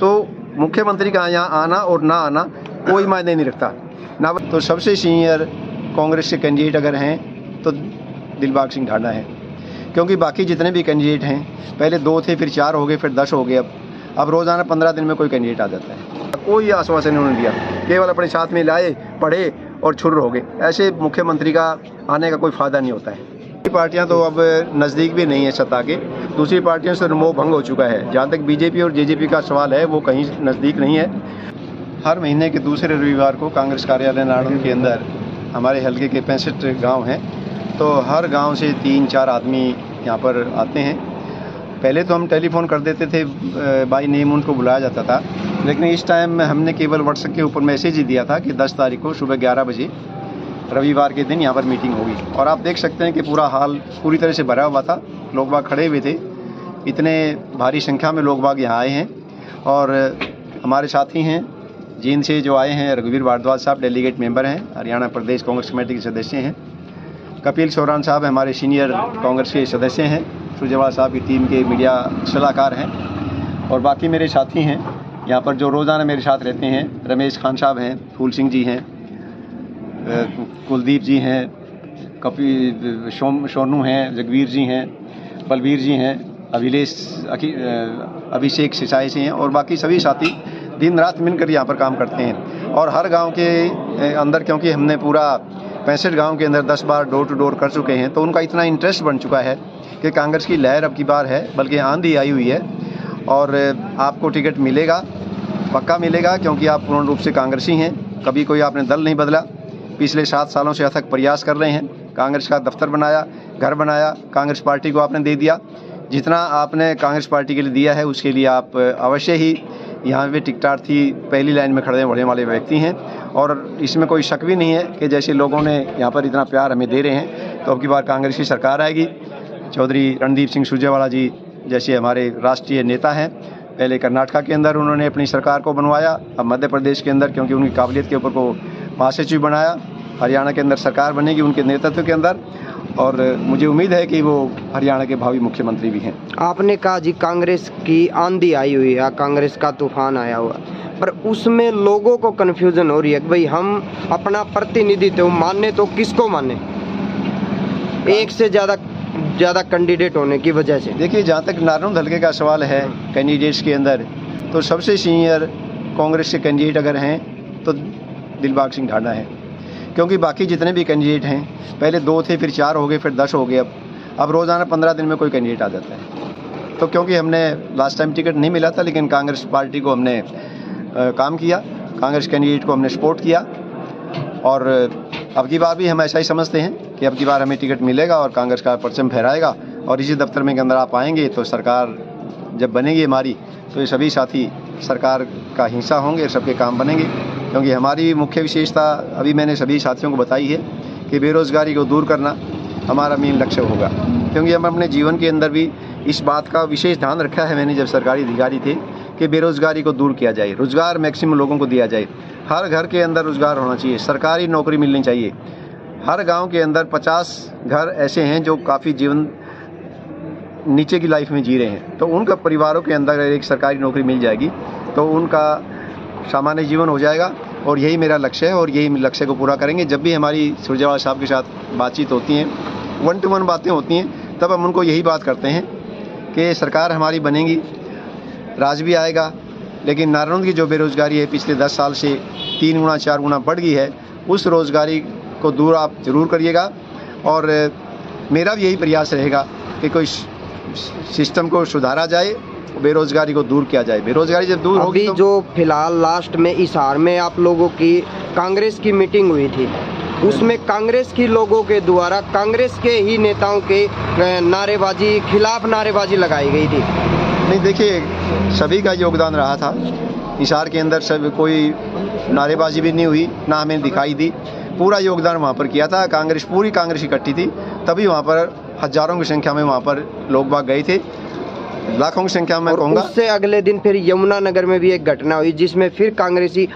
तो मुख्यमंत्री का यहाँ आना और ना आना कोई मायने नहीं रखता ना। तो सबसे सीनियर कांग्रेस के कैंडिडेट अगर हैं तो दिलबाग सिंह ढांडा है, क्योंकि बाकी जितने भी कैंडिडेट हैं पहले 2 थे, फिर 4 हो गए, फिर 10 हो गए। अब रोज़ाना 15 दिन में कोई कैंडिडेट आ जाता है। कोई आश्वासन उन्होंने दिया, केवल अपने साथ में लाए, पढ़े और छुर हो गए। ऐसे मुख्यमंत्री का आने का कोई फ़ायदा नहीं होता है। पार्टियां तो अब नज़दीक भी नहीं है सत्ता के, दूसरी पार्टियों से मोह भंग हो चुका है। जहाँ तक बीजेपी और जेजेपी का सवाल है वो कहीं नज़दीक नहीं है। हर महीने के दूसरे रविवार को कांग्रेस कार्यालय नारनौल के अंदर हमारे हल्के के 65 गांव हैं, तो हर गांव से 3-4 आदमी यहाँ पर आते हैं। पहले तो हम टेलीफोन कर देते थे, बाई नेम उनको बुलाया जाता था, लेकिन इस टाइम हमने केवल व्हाट्सएप के ऊपर मैसेज ही दिया था कि 10 तारीख को सुबह 11 बजे रविवार के दिन यहाँ पर मीटिंग होगी। और आप देख सकते हैं कि पूरा हाल पूरी तरह से भरा हुआ था, लोग बाग खड़े हुए थे। इतने भारी संख्या में लोग बाग यहाँ आए हैं। और हमारे साथी हैं जींद से जो आए हैं, रघुवीर भारद्वाज साहब डेलीगेट मेंबर हैं, हरियाणा प्रदेश कांग्रेस कमेटी के सदस्य हैं। कपिल सोरान साहब हमारे सीनियर कांग्रेस के सदस्य हैं। सुरजेवाला साहब की टीम के मीडिया सलाहकार हैं। और बाकी मेरे साथी हैं यहाँ पर जो रोज़ाना मेरे साथ रहते हैं। रमेश खान साहब हैं, फूल सिंह जी हैं, कुलदीप जी हैं, सोनू हैं, जगवीर जी हैं, बलबीर जी हैं, अभिषेक सिसाई से हैं और बाकी सभी साथी दिन रात मिलकर यहाँ पर काम करते हैं। और हर गांव के अंदर, क्योंकि हमने पूरा 65 गांव के अंदर 10 बार डोर टू डोर कर चुके हैं, तो उनका इतना इंटरेस्ट बन चुका है कि कांग्रेस की लहर अब की बार है, बल्कि आंधी आई हुई है। और आपको टिकट मिलेगा, पक्का मिलेगा, क्योंकि आप पूर्ण रूप से कांग्रेसी हैं। कभी कोई आपने दल नहीं बदला, पिछले 7 सालों से अथक प्रयास कर रहे हैं। कांग्रेस का दफ्तर बनाया, घर बनाया, कांग्रेस पार्टी को आपने दे दिया। जितना आपने कांग्रेस पार्टी के लिए दिया है उसके लिए आप अवश्य ही यहाँ पे टिकटार्थी पहली लाइन में खड़े होने वाले व्यक्ति हैं। और इसमें कोई शक भी नहीं है कि जैसे लोगों ने यहाँ पर इतना प्यार हमें दे रहे हैं, तो अब की बार कांग्रेस की सरकार आएगी। चौधरी रणदीप सिंह सुरजेवाला जी जैसे हमारे राष्ट्रीय नेता हैं, पहले कर्नाटका के अंदर उन्होंने अपनी सरकार को बनवाया, अब मध्य प्रदेश के अंदर क्योंकि उनकी काबिलियत के ऊपर को महासचिव बनाया, हरियाणा के अंदर सरकार बनेगी उनके नेतृत्व के अंदर। और मुझे उम्मीद है कि वो हरियाणा के भावी मुख्यमंत्री भी हैं। आपने कहा जी कांग्रेस की आंधी आई हुई है, कांग्रेस का तूफान आया हुआ, पर उसमें लोगों को कन्फ्यूजन हो रही है कि भाई हम अपना प्रतिनिधित्व माने तो किसको माने, एक से ज़्यादा कैंडिडेट होने की वजह से। देखिए, जहाँ तक नारनौल हल्के का सवाल है कैंडिडेट्स के अंदर, तो सबसे सीनियर कांग्रेस के कैंडिडेट अगर हैं तो दिलबाग सिंह ढांडा है, क्योंकि बाकी जितने भी कैंडिडेट हैं पहले 2 थे, फिर 4 हो गए, फिर 10 हो गए। अब रोज़ाना 15 दिन में कोई कैंडिडेट आ जाता है। तो क्योंकि हमने लास्ट टाइम टिकट नहीं मिला था, लेकिन कांग्रेस पार्टी को हमने काम किया, कांग्रेस कैंडिडेट को हमने सपोर्ट किया। और अब की बार भी हम ऐसा ही समझते हैं कि अब की बार हमें टिकट मिलेगा और कांग्रेस का परचम फहराएगा। और इसी दफ्तर में के अंदर आप आएंगे तो सरकार जब बनेगी हमारी, तो ये सभी साथी सरकार का हिस्सा होंगे, सबके काम बनेंगे। क्योंकि हमारी मुख्य विशेषता अभी मैंने सभी साथियों को बताई है कि बेरोज़गारी को दूर करना हमारा मेन लक्ष्य होगा। क्योंकि हम अपने जीवन के अंदर भी इस बात का विशेष ध्यान रखा है, मैंने जब सरकारी अधिकारी थे, कि बेरोज़गारी को दूर किया जाए, रोज़गार मैक्सिमम लोगों को दिया जाए। हर घर के अंदर रोज़गार होना चाहिए, सरकारी नौकरी मिलनी चाहिए। हर गाँव के अंदर 50 घर ऐसे हैं जो काफ़ी जीवन नीचे की लाइफ में जी रहे हैं, तो उनका परिवारों के अंदर एक सरकारी नौकरी मिल जाएगी तो उनका सामान्य जीवन हो जाएगा। और यही मेरा लक्ष्य है और यही लक्ष्य को पूरा करेंगे। जब भी हमारी सुरजेवाला साहब के साथ बातचीत होती हैं, 1 to 1 बातें होती हैं, तब हम उनको यही बात करते हैं कि सरकार हमारी बनेगी, राज भी आएगा, लेकिन नारनौल की जो बेरोज़गारी है पिछले 10 साल से 3 गुना 4 गुना बढ़ गई है, उस रोज़गारी को दूर आप ज़रूर करिएगा। और मेरा भी यही प्रयास रहेगा कि कोई सिस्टम को सुधारा जाए, बेरोजगारी को दूर किया जाए। बेरोजगारी जब दूर होगी तो... जो फिलहाल लास्ट में हिसार में आप लोगों की कांग्रेस की मीटिंग हुई थी, उसमें कांग्रेस की लोगों के द्वारा कांग्रेस के ही नेताओं के नारेबाजी खिलाफ नारेबाजी लगाई गई थी। नहीं, देखिए, सभी का योगदान रहा था। हिसार के अंदर सब कोई नारेबाजी भी नहीं हुई, ना हमें दिखाई दी। पूरा योगदान वहाँ पर किया था कांग्रेस, पूरी कांग्रेस इकट्ठी थी, तभी वहाँ पर हजारों की संख्या में वहाँ पर लोग बाग गए थे। लाखों की संख्या में और कहूँगा। उससे अगले दिन फिर यमुनानगर में भी एक घटना हुई जिसमें फिर कांग्रेसी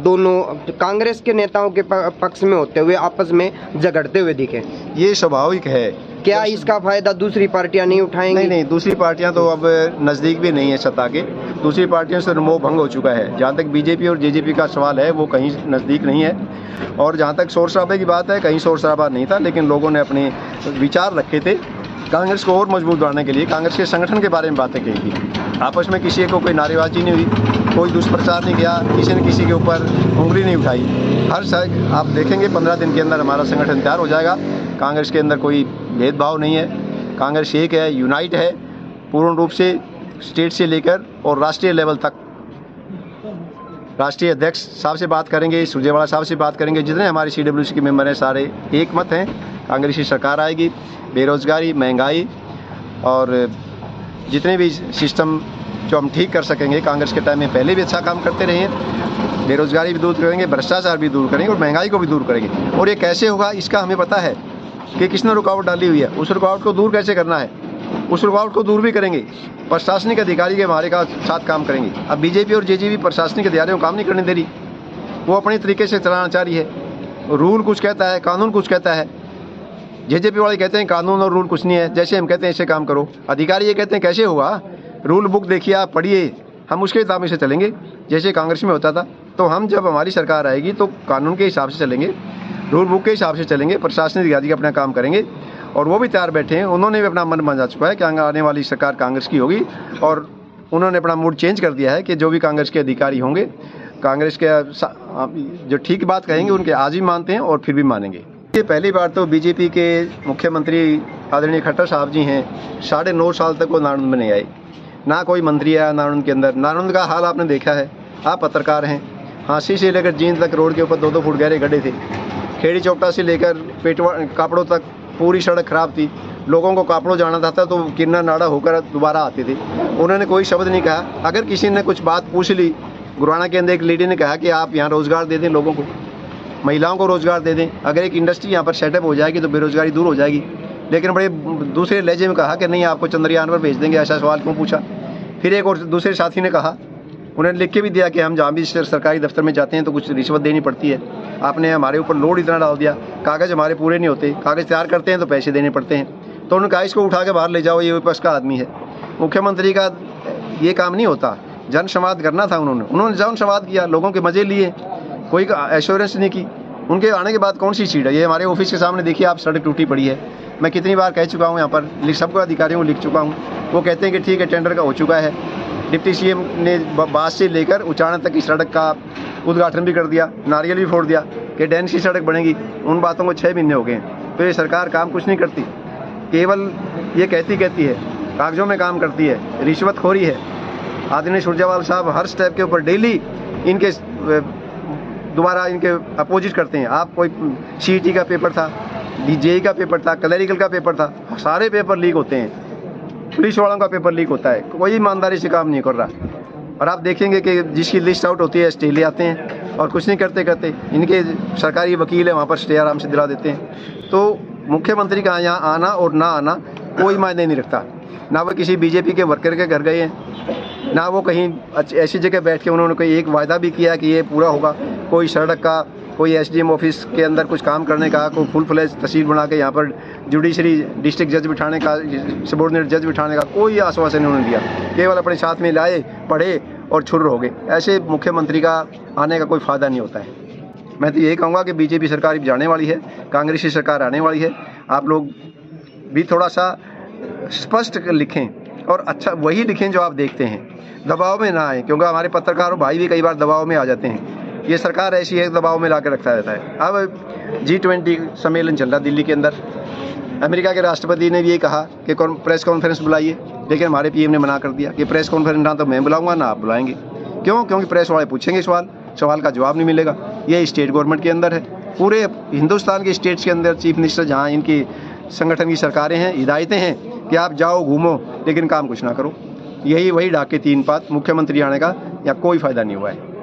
दोनों कांग्रेस के नेताओं के पक्ष में होते हुए आपस में झगड़ते हुए दिखे। ये स्वाभाविक है। क्या इसका फायदा दूसरी पार्टियां नहीं उठाएंगी? नहीं, दूसरी पार्टियां तो अब नज़दीक भी नहीं है सत्ता के। दूसरी पार्टियों से मोह भंग हो चुका है। जहाँ तक बीजेपी और जेजेपी का सवाल है वो कहीं नज़दीक नहीं है। और जहाँ तक शोर शराबे की बात है, कहीं शोर शराबा नहीं था, लेकिन लोगों ने अपने विचार रखे थे कांग्रेस को और मजबूत बनाने के लिए। कांग्रेस के संगठन के बारे में बातें कही थी। आपस में किसी को कोई नारेबाजी नहीं हुई, कोई दुष्प्रचार नहीं किया, किसी ने किसी के ऊपर उंगली नहीं उठाई। आप देखेंगे 15 दिन के अंदर हमारा संगठन तैयार हो जाएगा। कांग्रेस के अंदर कोई भेदभाव नहीं है। कांग्रेस एक है, यूनाइट है पूर्ण रूप से, स्टेट से लेकर और राष्ट्रीय लेवल तक। राष्ट्रीय अध्यक्ष साहब से बात करेंगे, सुरजेवाला साहब से बात करेंगे, जितने हमारे CWC के मेंबर हैं सारे एक मत हैं। कांग्रेस की सरकार आएगी। बेरोजगारी, महंगाई और जितने भी सिस्टम जो हम ठीक कर सकेंगे, कांग्रेस के टाइम में पहले भी अच्छा काम करते रहे हैं। बेरोजगारी भी दूर करेंगे, भ्रष्टाचार भी दूर करेंगे और महंगाई को भी दूर करेंगे। और ये कैसे होगा इसका हमें पता है कि किसने रुकावट डाली हुई है। उस रुकावट को दूर कैसे करना है, उस रुकावट को दूर भी करेंगे। प्रशासनिक अधिकारी के हमारे का साथ काम करेंगे। अब बीजेपी और जेजेपी प्रशासनिक अधिकारियों को काम नहीं करने दे रही, वो अपनी तरीके से चलाना चाह रही है। रूल कुछ कहता है, कानून कुछ कहता है। जेजेपी वाले कहते हैं कानून और रूल कुछ नहीं है, जैसे हम कहते हैं ऐसे काम करो। अधिकारी ये कहते हैं कैसे होगा, रूल बुक देखिए, आप पढ़िए, हम उसके हिसाब से चलेंगे जैसे कांग्रेस में होता था। तो हम जब हमारी सरकार आएगी तो कानून के हिसाब से चलेंगे, रूल बुक के हिसाब से चलेंगे, प्रशासनिक अधिकारी अपना काम करेंगे। और वो भी तैयार बैठे हैं, उन्होंने भी अपना मन बना चुका है कि आने वाली सरकार कांग्रेस की होगी। और उन्होंने अपना मूड चेंज कर दिया है कि जो भी कांग्रेस के अधिकारी होंगे, कांग्रेस के जो ठीक बात कहेंगे उनके आज भी मानते हैं और फिर भी मानेंगे। ये पहली बार तो बीजेपी के मुख्यमंत्री आदरणीय खट्टर साहब जी हैं, 9.5 साल तक वो नारनौंद में नहीं आए, ना कोई मंत्री आया नारनौंद के अंदर। नारनौंद का हाल आपने देखा है, आप पत्रकार हैं। हाँसी से लेकर जींद तक रोड के ऊपर 2-2 फुट गहरे गड्ढे थे। खेड़ी चौपटा से लेकर कापड़ों तक पूरी सड़क खराब थी। लोगों को कापड़ों जाना था तो किन्ना नाड़ा होकर दोबारा आते थे। उन्होंने कोई शब्द नहीं कहा। अगर किसी ने कुछ बात पूछ ली, गुरुआना के अंदर एक लेडी ने कहा कि आप यहाँ रोज़गार दे दें, लोगों को, महिलाओं को रोज़गार दे दें, अगर एक इंडस्ट्री यहाँ पर सेटअप हो जाएगी तो बेरोज़गारी दूर हो जाएगी। लेकिन बड़े दूसरे लहजे में कहा कि नहीं, आपको चंद्रयान पर भेज देंगे। ऐसा सवाल क्यों पूछा? फिर एक और दूसरे साथी ने कहा, उन्होंने लिख के भी दिया कि हम जहाँ भी सरकारी दफ्तर में जाते हैं तो कुछ रिश्वत देनी पड़ती है। आपने हमारे ऊपर लोड इतना डाल दिया, कागज़ हमारे पूरे नहीं होते, कागज़ तैयार करते हैं तो पैसे देने पड़ते हैं। तो उन्होंने कहा इसको उठा के बाहर ले जाओ, ये विपक्ष का आदमी है। मुख्यमंत्री का ये काम नहीं होता, जन संवाद करना था। उन्होंने जन संवाद किया, लोगों के मज़े लिए, कोई एश्योरेंस नहीं की। उनके आने के बाद कौन सी सीट है? ये हमारे ऑफिस के सामने देखिए आप, सड़क टूटी पड़ी है। मैं कितनी बार कह चुका हूँ, यहाँ पर सबको अधिकारियों को लिख चुका हूँ। वो कहते हैं कि ठीक है, टेंडर का हो चुका है। डिप्टी CM ने बास से लेकर उचाना तक की सड़क का उद्घाटन भी कर दिया, नारियल भी फोड़ दिया कि डैन की सड़क बनेगी। उन बातों को 6 महीने हो गए हैं। तो ये सरकार काम कुछ नहीं करती, केवल ये कहती है, कागजों में काम करती है, रिश्वतखोरी है। आदरणीय सुरजेवाला साहब हर स्टेप के ऊपर डेली इनके दोबारा इनके अपोजिट करते हैं। आप कोई CET का पेपर था, JEE का पेपर था, क्लरिकल का पेपर था, सारे पेपर लीक होते हैं। पुलिस वालों का पेपर लीक होता है, कोई ईमानदारी से काम नहीं कर रहा। और आप देखेंगे कि जिसकी लिस्ट आउट होती है स्टे ले आते हैं और कुछ नहीं करते इनके सरकारी वकील है, वहाँ पर स्टे आराम से दिला देते हैं। तो मुख्यमंत्री का यहाँ आना और ना आना कोई मायने नहीं रखता। ना वो किसी बीजेपी के वर्कर के घर गए हैं, ना वो कहीं ऐसी जगह बैठ के उन्होंने कोई एक वायदा भी किया कि ये पूरा होगा। कोई सड़क का, कोई SDM ऑफिस के अंदर कुछ काम करने का, कोई फुल फ्लैज तहसील बना के यहाँ पर जुडिशरी डिस्ट्रिक्ट जज बिठाने का, सबॉर्डिनेट जज बिठाने का कोई आश्वासन नहीं उन्होंने दिया। केवल अपने साथ में लाए, पढ़े और छुर हो गए। ऐसे मुख्यमंत्री का आने का कोई फ़ायदा नहीं होता है। मैं तो यही कहूँगा कि बीजेपी सरकार जाने वाली है, कांग्रेस की सरकार आने वाली है। आप लोग भी थोड़ा सा स्पष्ट लिखें और अच्छा वही लिखें जो आप देखते हैं, दबाव में ना आए, क्योंकि हमारे पत्रकारों भाई भी कई बार दबाव में आ जाते हैं। ये सरकार ऐसी है, दबाव में ला के रखता रहता है। अब G20 सम्मेलन चल रहा दिल्ली के अंदर, अमेरिका के राष्ट्रपति ने भी ये कहा कि प्रेस कॉन्फ्रेंस बुलाइए, लेकिन हमारे PM ने मना कर दिया कि प्रेस कॉन्फ्रेंस ना तो मैं बुलाऊंगा ना आप बुलाएंगे। क्यों? क्योंकि प्रेस वाले पूछेंगे सवाल का जवाब नहीं मिलेगा। ये स्टेट गवर्नमेंट के अंदर है, पूरे हिंदुस्तान के स्टेट्स के अंदर चीफ मिनिस्टर जहाँ इनकी संगठन की सरकारें हैं, हिदायतें हैं कि आप जाओ घूमो लेकिन काम कुछ ना करो। यही वही डाके 3 पात मुख्यमंत्री आने का या कोई फ़ायदा नहीं हुआ है।